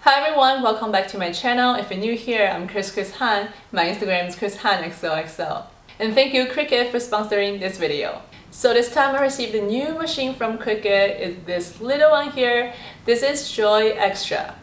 Hi everyone, welcome back to my channel. If you're new here, I'm Chris Han. My Instagram is chrishanxoxo. And thank you Cricut for sponsoring this video. So this time I received a new machine from Cricut. It's this little one here. This is Joy Xtra.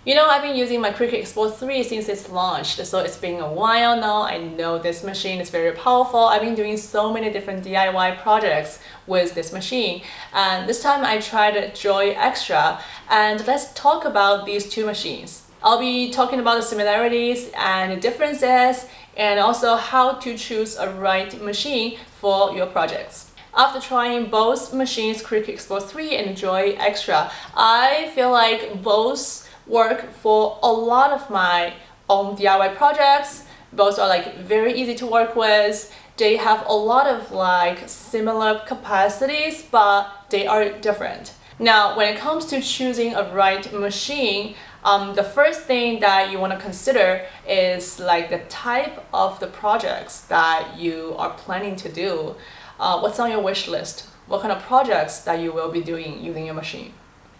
You know, I've been using my Cricut Explore 3 since it's launched, so it's been a while now. I know this machine is very powerful. I've been doing so many different DIY projects with this machine. And this time I tried Joy Xtra, and let's talk about these two machines. I'll be talking about the similarities and the differences, and also how to choose a right machine for your projects. After trying both machines, Cricut Explore 3 and Joy Xtra, I feel like both work for a lot of my own DIY projects. Both are like very easy to work with. They have a lot of like similar capacities, but they are different. Now, when it comes to choosing a right machine, the first thing that you want to consider is like the type of the projects that you are planning to do. What's on your wish list? What kind of projects that you will be doing using your machine?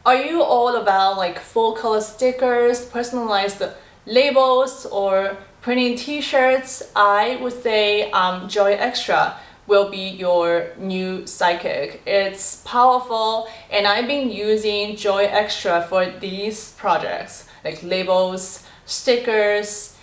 Are you all about like full color stickers, personalized labels, or printing t-shirts? I would say Joy Xtra will be your new sidekick. It's powerful, and I've been using Joy Xtra for these projects, like labels, stickers,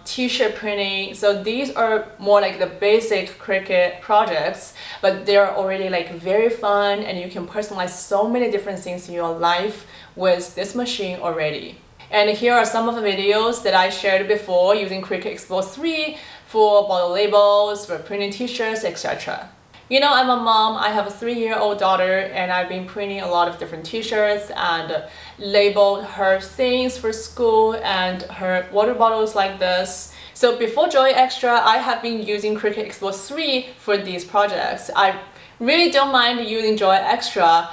t-shirt printing. So these are more like the basic Cricut projects, but they're already like very fun, and you can personalize so many different things in your life with this machine already. And here are some of the videos that I shared before using Cricut Explore 3 for bottle labels, for printing t-shirts, etc. You know, I'm a mom. I have a 3-year-old daughter, and I've been printing a lot of different t-shirts and labeled her things for school and her water bottles like this. So before Joy Xtra, I have been using Cricut Explore 3 for these projects. I really don't mind using Joy Xtra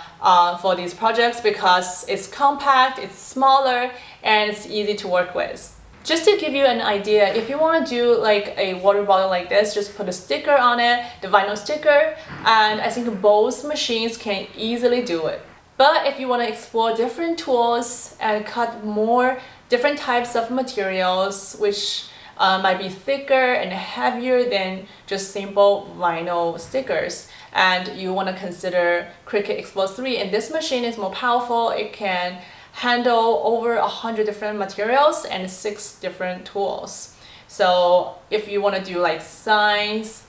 for these projects because it's compact, it's smaller, and it's easy to work with. Just to give you an idea, if you want to do like a water bottle like this, just put a sticker on it, the vinyl sticker, and I think both machines can easily do it. But if you want to explore different tools and cut more different types of materials, which might be thicker and heavier than just simple vinyl stickers, and you want to consider Cricut Explore 3, and this machine is more powerful. It can handle over 100 different materials and 6 different tools. So if you want to do like signs,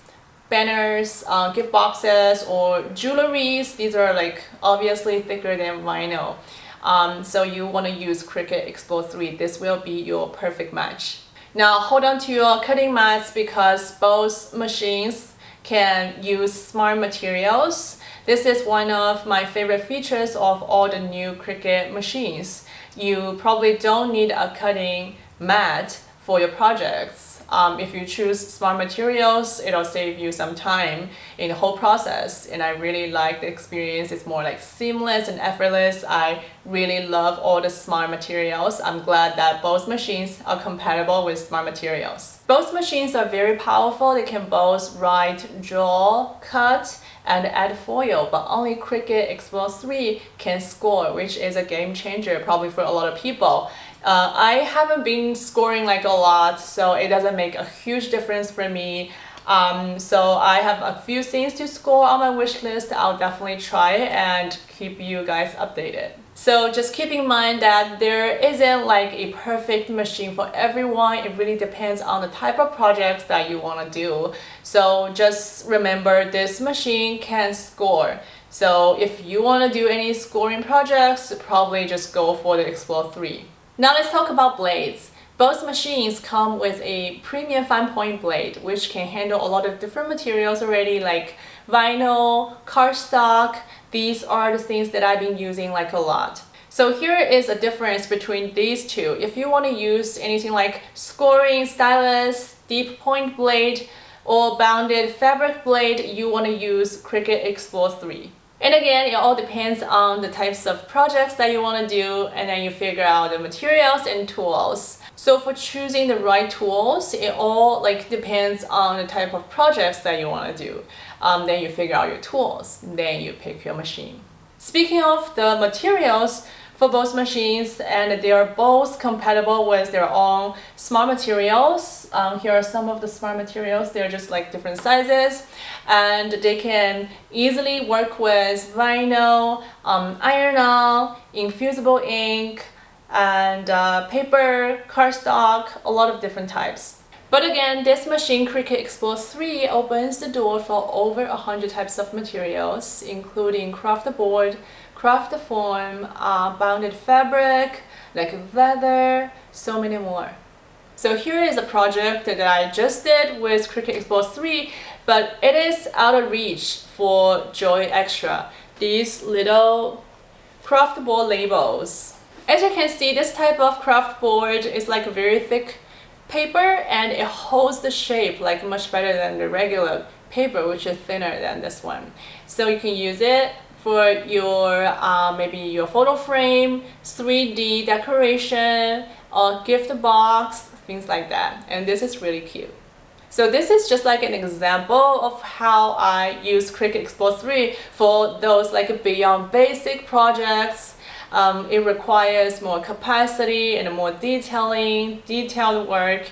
banners, gift boxes, or jewelries, these are like obviously thicker than vinyl. So you want to use Cricut Explore 3. This will be your perfect match. Now hold on to your cutting mats because both machines can use smart materials. This is one of my favorite features of all the new Cricut machines. You probably don't need a cutting mat for your projects. If you choose smart materials, it'll save you some time in the whole process, and I really like the experience. It's more like seamless and effortless. I really love all the smart materials. I'm glad that both machines are compatible with smart materials. Both machines are very powerful. They can both write, draw, cut, and add foil, but only Cricut Explore 3 can score, which is a game changer probably for a lot of people. I haven't been scoring like a lot, so it doesn't make a huge difference for me. So I have a few things to score on my wish list. I'll definitely try it and keep you guys updated. So just keep in mind that there isn't like a perfect machine for everyone. It really depends on the type of projects that you want to do. So just remember, this machine can score. So if you want to do any scoring projects, probably just go for the Explore 3. Now let's talk about blades. Both machines come with a premium fine point blade, which can handle a lot of different materials already, like vinyl, cardstock. These are the things that I've been using like a lot. So here is a difference between these two. If you want to use anything like scoring stylus, deep point blade, or bounded fabric blade, you want to use Cricut Explore 3. And again, it all depends on the types of projects that you want to do, and then you figure out the materials and tools. So for choosing the right tools, it all like depends on the type of projects that you want to do. Then you figure out your tools, then you pick your machine. Speaking of the materials, for both machines, and they are both compatible with their own smart materials. Here are some of the smart materials. They're just like different sizes, and they can easily work with vinyl, iron-on, infusible ink, and paper, cardstock, a lot of different types. But again, this machine, Cricut Explore 3, opens the door for over 100 types of materials, including craft board, craft foam, bounded fabric, like leather, so many more. So here is a project that I just did with Cricut Explore 3, but it is out of reach for Joy Xtra, these little craft board labels. As you can see, this type of craft board is like a very thick paper, and it holds the shape like much better than the regular paper, which is thinner than this one. So you can use it for your maybe your photo frame, 3D decoration, or gift box, things like that. And this is really cute. So this is just like an example of how I use Cricut Explore 3 for those like beyond basic projects. It requires more capacity and more detailed work.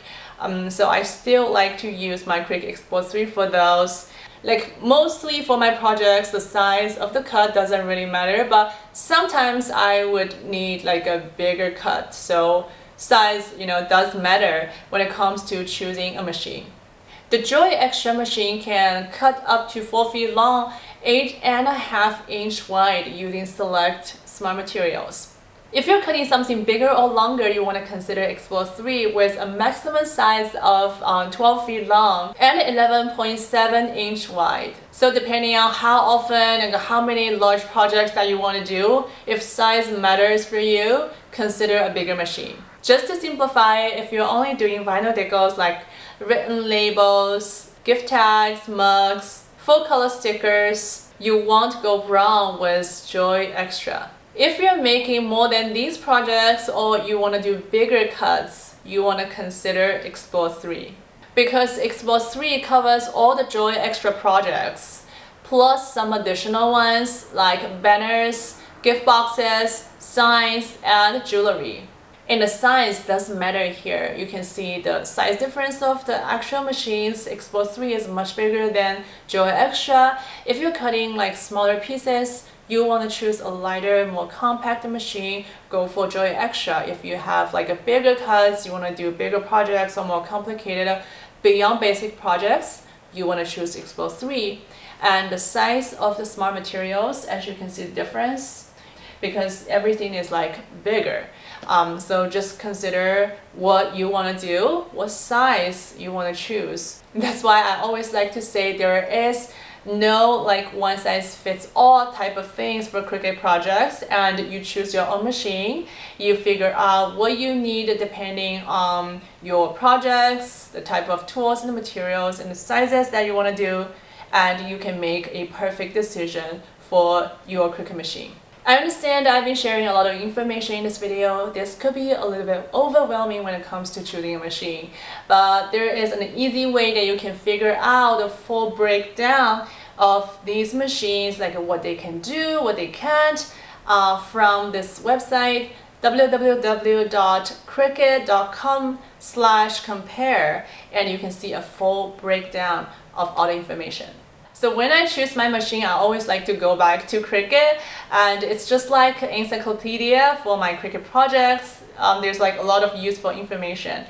So I still like to use my Cricut Explore 3 for those. Like mostly for my projects, the size of the cut doesn't really matter, but sometimes I would need like a bigger cut. So size, does matter when it comes to choosing a machine. The Joy Xtra machine can cut up to 4 feet long, 8.5 inch wide using select smart materials. If you're cutting something bigger or longer, you want to consider Explore 3 with a maximum size of 12 feet long and 11.7 inch wide. So depending on how often and how many large projects that you want to do, if size matters for you, consider a bigger machine. Just to simplify, if you're only doing vinyl decals like written labels, gift tags, mugs, full color stickers, you won't go wrong with Joy Xtra. If you're making more than these projects or you want to do bigger cuts, you want to consider Explore 3. Because Explore 3 covers all the Joy Xtra projects, plus some additional ones like banners, gift boxes, signs, and jewelry. And the size doesn't matter here. You can see the size difference of the actual machines. Explore 3 is much bigger than Joy Xtra. If you're cutting like smaller pieces, you want to choose a lighter, more compact machine, go for Joy Xtra. If you have like a bigger cuts, you want to do bigger projects or more complicated, beyond basic projects, you want to choose Explore 3. And the size of the smart materials, as you can see the difference, because everything is like bigger. So just consider what you want to do, what size you want to choose. That's why I always like to say there is no like one size fits all type of things for Cricut projects, and you choose your own machine. You figure out what you need depending on your projects, the type of tools and the materials and the sizes that you want to do, and you can make a perfect decision for your Cricut machine. I understand I've been sharing a lot of information in this video. This could be a little bit overwhelming when it comes to choosing a machine, but there is an easy way that you can figure out the full breakdown of these machines, like what they can do, what they can't, from this website www.cricut.com/compare, and you can see a full breakdown of all the information. So when I choose my machine, I always like to go back to Cricut, and it's just like an encyclopedia for my Cricut projects. There's like a lot of useful information.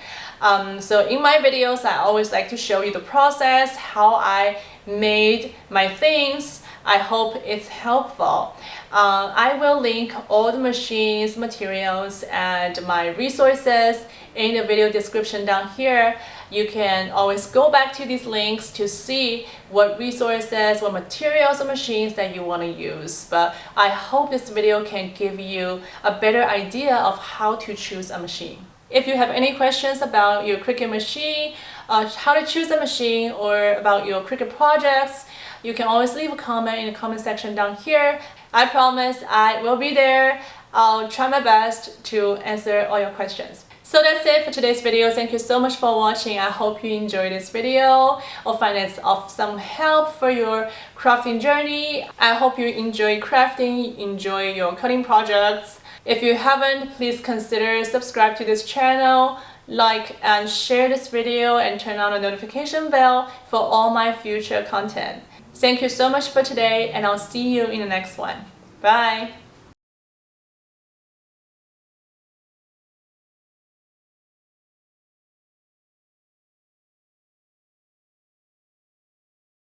So in my videos, I always like to show you the process, how I made my things. I hope it's helpful. I will link all the machines, materials, and my resources in the video description down here. You can always go back to these links to see what resources, what materials or machines that you want to use. But I hope this video can give you a better idea of how to choose a machine. If you have any questions about your Cricut machine, how to choose a machine, or about your Cricut projects, you can always leave a comment in the comment section down here. I promise I will be there. I'll try my best to answer all your questions. So that's it for today's video. Thank you so much for watching. I hope you enjoyed this video or find it of some help for your crafting journey. I hope you enjoy crafting, enjoy your cutting projects. If you haven't, please consider subscribe to this channel, like and share this video, and turn on the notification bell for all my future content. Thank you so much for today, and I'll see you in the next one. Bye!